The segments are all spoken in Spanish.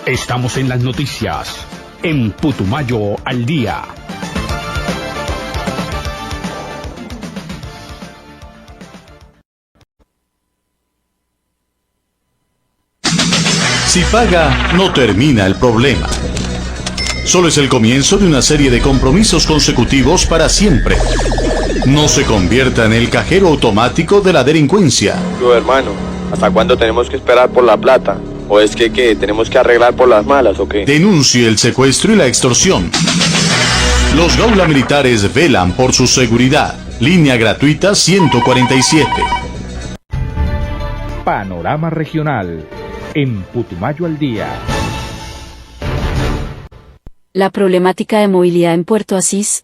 Estamos en las noticias, en Putumayo al día. Si paga, no termina el problema. Solo es el comienzo de una serie de compromisos consecutivos para siempre. No se convierta en el cajero automático de la delincuencia. Yo, hermano, ¿hasta cuándo tenemos que esperar por la plata? ¿O es que tenemos que arreglar por las malas o qué? Denuncie el secuestro y la extorsión. Los Gaula Militares velan por su seguridad. Línea gratuita 147. Panorama Regional en Putumayo al día. La problemática de movilidad en Puerto Asís.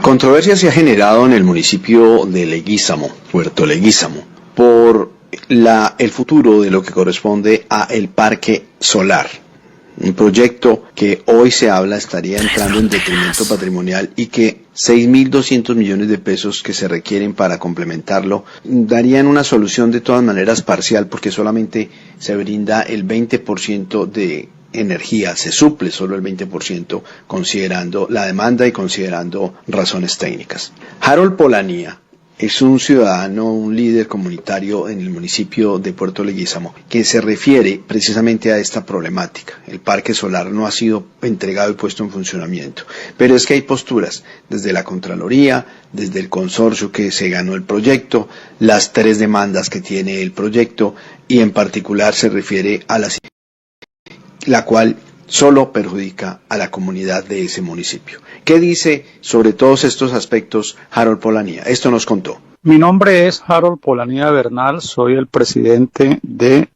Controversia se ha generado en el municipio de Leguízamo, Puerto Leguízamo, por el futuro de lo que corresponde a el parque solar. Un proyecto que hoy se habla estaría entrando en detrimento patrimonial y que 6.200 millones de pesos que se requieren para complementarlo darían una solución de todas maneras parcial, porque solamente se brinda el 20% de energía, se suple solo el 20% considerando la demanda y considerando razones técnicas. Harold Polanía es un ciudadano, un líder comunitario en el municipio de Puerto Leguízamo, que se refiere precisamente a esta problemática. El parque solar no ha sido entregado y puesto en funcionamiento, pero es que hay posturas desde la Contraloría, desde el consorcio que se ganó el proyecto, las 3 demandas que tiene el proyecto, y en particular se refiere a la cual solo perjudica a la comunidad de ese municipio. ¿Qué dice sobre todos estos aspectos Harold Polanía? Esto nos contó. Mi nombre es Harold Polanía Bernal, soy el presidente del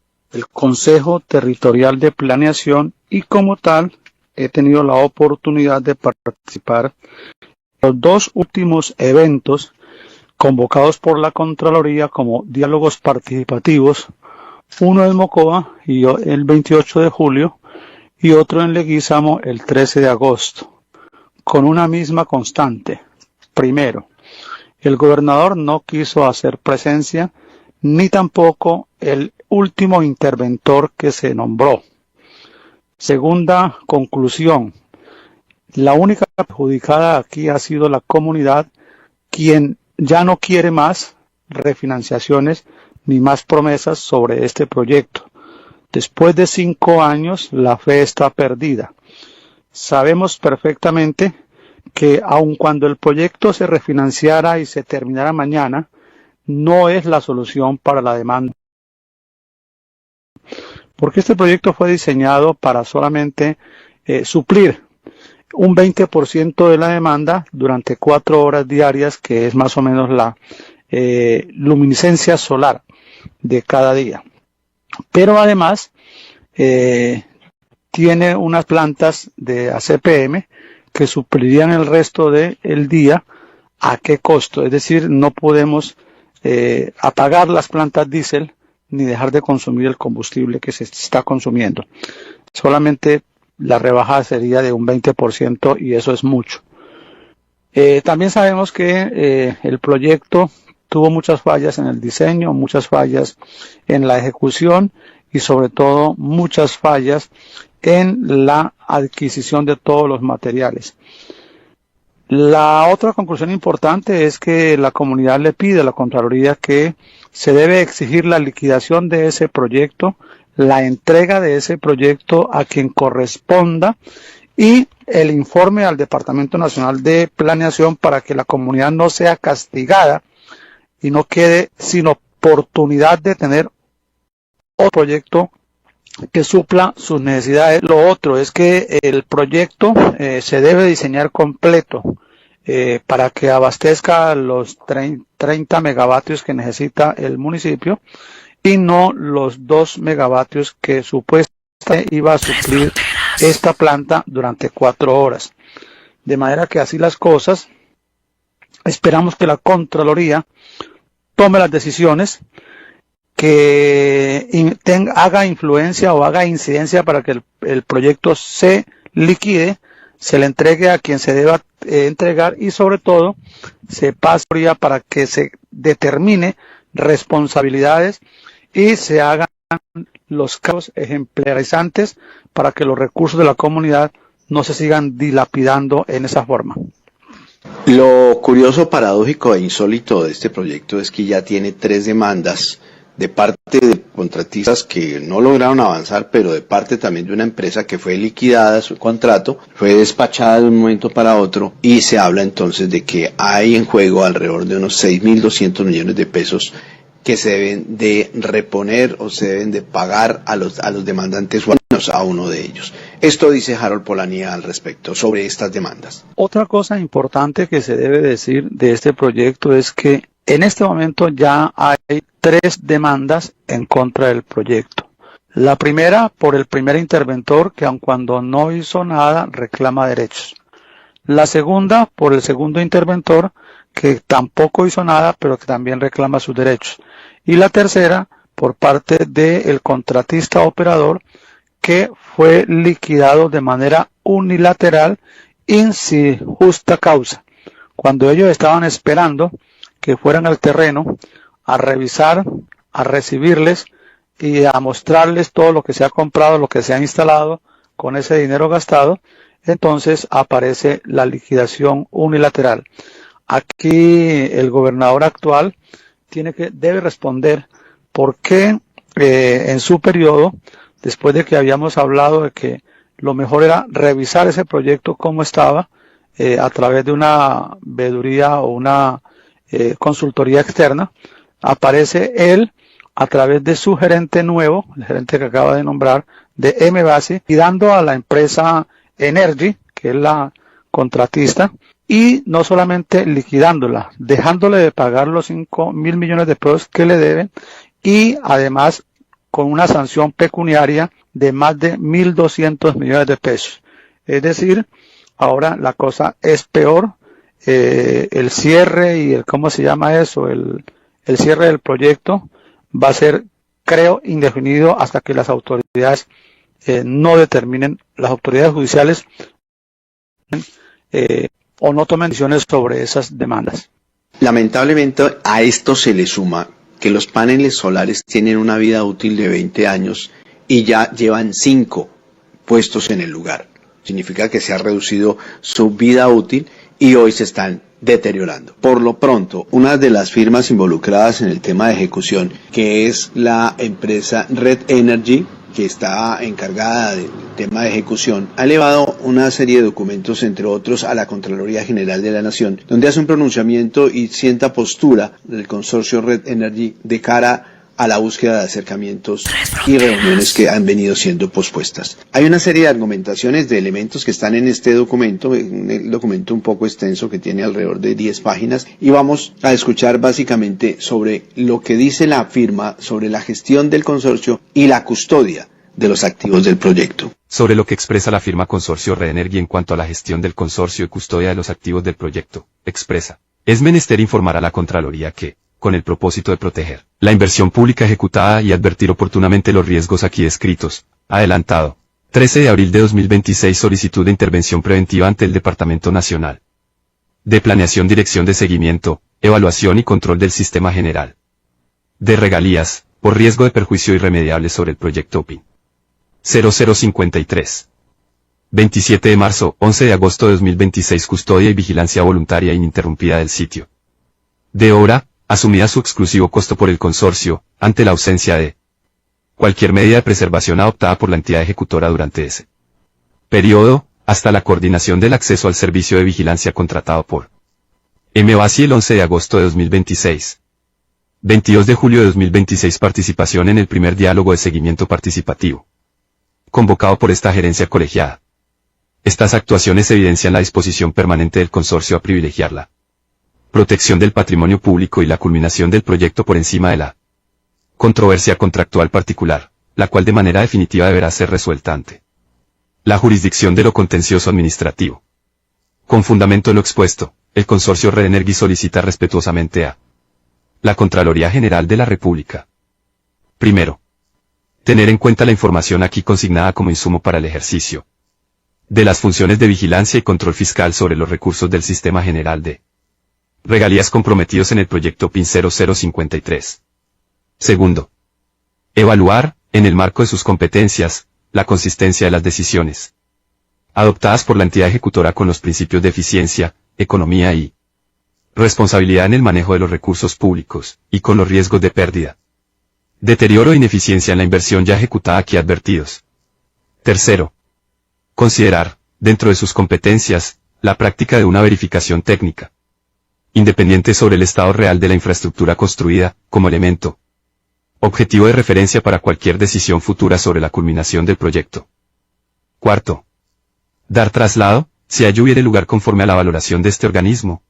Consejo Territorial de Planeación y como tal he tenido la oportunidad de participar en los 2 últimos eventos convocados por la Contraloría como diálogos participativos, uno en Mocoa y el 28 de julio y otro en Leguízamo el 13 de agosto, con una misma constante. Primero, el gobernador no quiso hacer presencia, ni tampoco el último interventor que se nombró. Segunda conclusión, la única perjudicada aquí ha sido la comunidad, quien ya no quiere más refinanciaciones ni más promesas sobre este proyecto. Después de 5 años, la fe está perdida. Sabemos perfectamente que aun cuando el proyecto se refinanciara y se terminara mañana, no es la solución para la demanda. Porque este proyecto fue diseñado para solamente suplir un 20% de la demanda durante 4 horas diarias, que es más o menos la luminiscencia solar de cada día. Pero además tiene unas plantas de ACPM que suplirían el resto del día. ¿A qué costo? Es decir, no podemos apagar las plantas diésel ni dejar de consumir el combustible que se está consumiendo. Solamente la rebaja sería de un 20% y eso es mucho. También sabemos que el proyecto tuvo muchas fallas en el diseño, muchas fallas en la ejecución y sobre todo muchas fallas en la adquisición de todos los materiales. La otra conclusión importante es que la comunidad le pide a la Contraloría que se debe exigir la liquidación de ese proyecto, la entrega de ese proyecto a quien corresponda y el informe al Departamento Nacional de Planeación para que la comunidad no sea castigada y no quede sin oportunidad de tener otro proyecto que supla sus necesidades. Lo otro es que el proyecto se debe diseñar completo para que abastezca los 30 megavatios que necesita el municipio y no los 2 megavatios que supuestamente iba a suplir esta planta durante 4 horas. De manera que así las cosas, esperamos que la Contraloría tome las decisiones que haga influencia o haga incidencia para que el proyecto se liquide, se le entregue a quien se deba entregar y sobre todo se pase para que se determine responsabilidades y se hagan los casos ejemplarizantes para que los recursos de la comunidad no se sigan dilapidando en esa forma. Lo curioso, paradójico e insólito de este proyecto es que ya tiene 3 demandas de parte de contratistas que no lograron avanzar, pero de parte también de una empresa que fue liquidada su contrato, fue despachada de un momento para otro, y se habla entonces de que hay en juego alrededor de unos 6.200 millones de pesos que se deben de reponer o se deben de pagar a los demandantes o a uno de ellos. Esto dice Harold Polanía al respecto sobre estas demandas. Otra cosa importante que se debe decir de este proyecto es que en este momento ya hay 3 demandas en contra del proyecto. La primera por el primer interventor, que aun cuando no hizo nada reclama derechos. La segunda por el segundo interventor, que tampoco hizo nada pero que también reclama sus derechos. Y la tercera por parte del contratista operador, que fue liquidado de manera unilateral y sin justa causa, cuando ellos estaban esperando que fueran al terreno a revisar, a recibirles y a mostrarles todo lo que se ha comprado, lo que se ha instalado con ese dinero gastado. Entonces aparece la liquidación unilateral. Aquí el gobernador actual debe responder por qué en su periodo, después de que habíamos hablado de que lo mejor era revisar ese proyecto como estaba, a través de una veeduría o una consultoría externa, aparece él a través de su gerente nuevo, el gerente que acaba de nombrar, de MBASI, y dando a la empresa Energy, que es la contratista, y no solamente liquidándola, dejándole de pagar los 5.000 millones de pesos que le deben, y además con una sanción pecuniaria de más de 1.200 millones de pesos. Es decir, ahora la cosa es peor. El cierre y el el cierre del proyecto va a ser, creo, indefinido hasta que las autoridades no determinen, las autoridades judiciales o no tomen decisiones sobre esas demandas. Lamentablemente a esto se le suma que los paneles solares tienen una vida útil de 20 años y ya llevan 5 puestos en el lugar. Significa que se ha reducido su vida útil y hoy se están deteriorando. Por lo pronto, una de las firmas involucradas en el tema de ejecución, que es la empresa Red Energy, que está encargada del tema de ejecución, ha elevado una serie de documentos, entre otros, a la Contraloría General de la Nación, donde hace un pronunciamiento y sienta postura del consorcio Red Energy de cara a la búsqueda de acercamientos y reuniones que han venido siendo pospuestas. Hay una serie de argumentaciones, de elementos que están en este documento, el documento un poco extenso que tiene alrededor de 10 páginas, y vamos a escuchar básicamente sobre lo que dice la firma sobre la gestión del consorcio y la custodia de los activos del proyecto. Sobre lo que expresa la firma Consorcio Red Energy en cuanto a la gestión del consorcio y custodia de los activos del proyecto, expresa: es menester informar a la Contraloría que, con el propósito de proteger la inversión pública ejecutada y advertir oportunamente los riesgos aquí descritos, adelantado, 13 de abril de 2026 solicitud de intervención preventiva ante el Departamento Nacional de Planeación, Dirección de Seguimiento, Evaluación y Control del Sistema General de Regalías, por riesgo de perjuicio irremediable sobre el proyecto OPIN 0053. 27 de marzo, 11 de agosto de 2026 custodia y vigilancia voluntaria e ininterrumpida del sitio de obra, asumida su exclusivo costo por el consorcio, ante la ausencia de cualquier medida de preservación adoptada por la entidad ejecutora durante ese periodo, hasta la coordinación del acceso al servicio de vigilancia contratado por MBASI el 11 de agosto de 2026. 22 de julio de 2026 participación en el primer diálogo de seguimiento participativo, convocado por esta gerencia colegiada. Estas actuaciones evidencian la disposición permanente del consorcio a privilegiar la protección del patrimonio público y la culminación del proyecto por encima de la controversia contractual particular, la cual de manera definitiva deberá ser resuelta ante la jurisdicción de lo contencioso administrativo. Con fundamento en lo expuesto, el consorcio Red Energy solicita respetuosamente a la Contraloría General de la República: primero, tener en cuenta la información aquí consignada como insumo para el ejercicio de las funciones de vigilancia y control fiscal sobre los recursos del Sistema General de Regalías comprometidos en el proyecto PIN 0053. Segundo, evaluar, en el marco de sus competencias, la consistencia de las decisiones adoptadas por la entidad ejecutora con los principios de eficiencia, economía y responsabilidad en el manejo de los recursos públicos, y con los riesgos de pérdida, deterioro e ineficiencia en la inversión ya ejecutada aquí advertidos. Tercero, considerar, dentro de sus competencias, la práctica de una verificación técnica independiente sobre el estado real de la infraestructura construida, como elemento objetivo de referencia para cualquier decisión futura sobre la culminación del proyecto. Cuarto, dar traslado, si ello hubiere lugar conforme a la valoración de este organismo,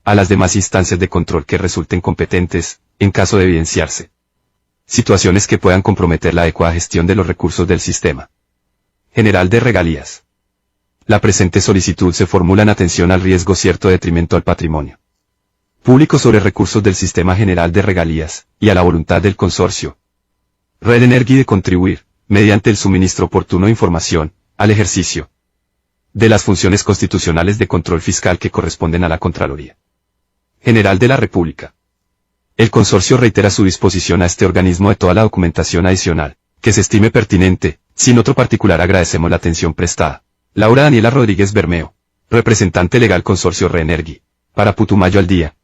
a las demás instancias de control que resulten competentes, en caso de evidenciarse situaciones que puedan comprometer la adecuada gestión de los recursos del Sistema General de Regalías. La presente solicitud se formula en atención al riesgo cierto de detrimento al patrimonio público sobre recursos del Sistema General de Regalías, y a la voluntad del consorcio Red Energy de contribuir, mediante el suministro oportuno de información, al ejercicio de las funciones constitucionales de control fiscal que corresponden a la Contraloría General de la República. El consorcio reitera su disposición a este organismo de toda la documentación adicional que se estime pertinente. Sin otro particular, agradecemos la atención prestada. Laura Daniela Rodríguez Bermeo, representante legal Consorcio Red Energy, para Putumayo al Día.